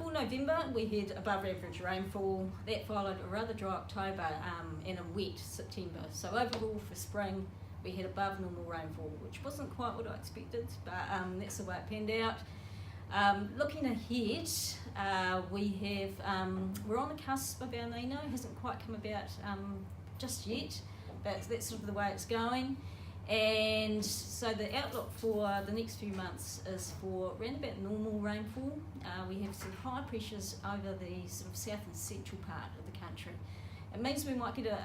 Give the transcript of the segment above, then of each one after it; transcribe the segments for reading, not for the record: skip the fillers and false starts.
for November, we had above average rainfall. That followed a rather dry October and a wet September. So overall for spring, we had above normal rainfall, which wasn't quite what I expected, but that's the way it panned out. Looking ahead, we're on the cusp of El Nino. Hasn't quite come about just yet, but that's sort of the way it's going. And so the outlook for the next few months is for around about normal rainfall. We have some high pressures over the sort of south and central part of the country. It means we might get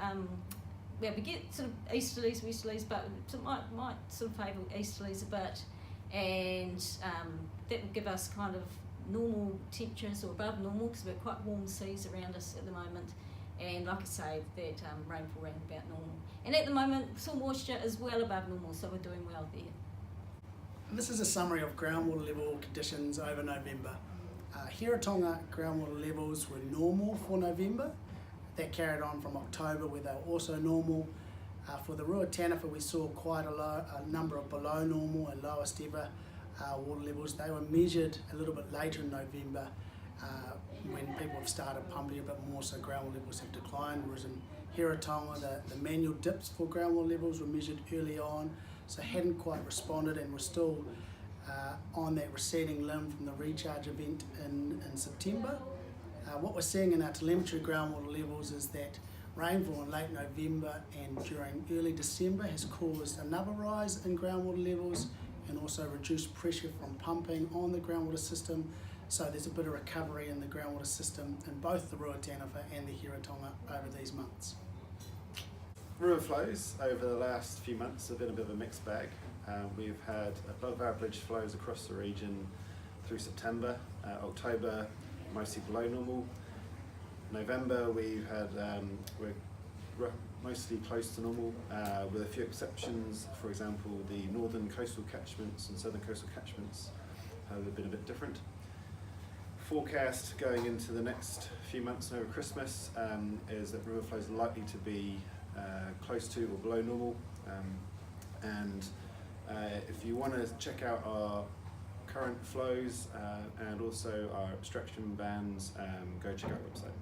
we get sort of easterlies, westerlies, but it might sort of favour easterlies a bit, and that will give us kind of normal temperatures or above normal, because we've got quite warm seas around us at the moment. And like I say, that rainfall around about normal. And at the moment, soil moisture is well above normal, so we're doing well there. And this is a summary of groundwater level conditions over November. Hiratonga groundwater levels were normal for November. That carried on from October, where they were also normal. For the Ruataniwha, we saw quite a number of below normal and lowest ever water levels. They were measured a little bit later in November, when people have started pumping a bit more, so groundwater levels have declined. Whereas in Hiratonga, the manual dips for groundwater levels were measured early on, so hadn't quite responded, and we're still on that receding limb from the recharge event in September. What we're seeing in our telemetry groundwater levels is that rainfall in late November and during early December has caused another rise in groundwater levels, and also reduced pressure from pumping on the groundwater system. So there's a bit of recovery in the groundwater system in both the Ruataniwha and the Hiratonga over these months. River flows over the last few months have been a bit of a mixed bag. We've had above average flows across the region through September. October, mostly below normal. November, we've had we're mostly close to normal, with a few exceptions. For example, the northern coastal catchments and southern coastal catchments have been a bit different. Forecast going into the next few months and over Christmas is that river flows are likely to be close to or below normal. And if you want to check out our current flows and also our abstraction bands, go check out our website.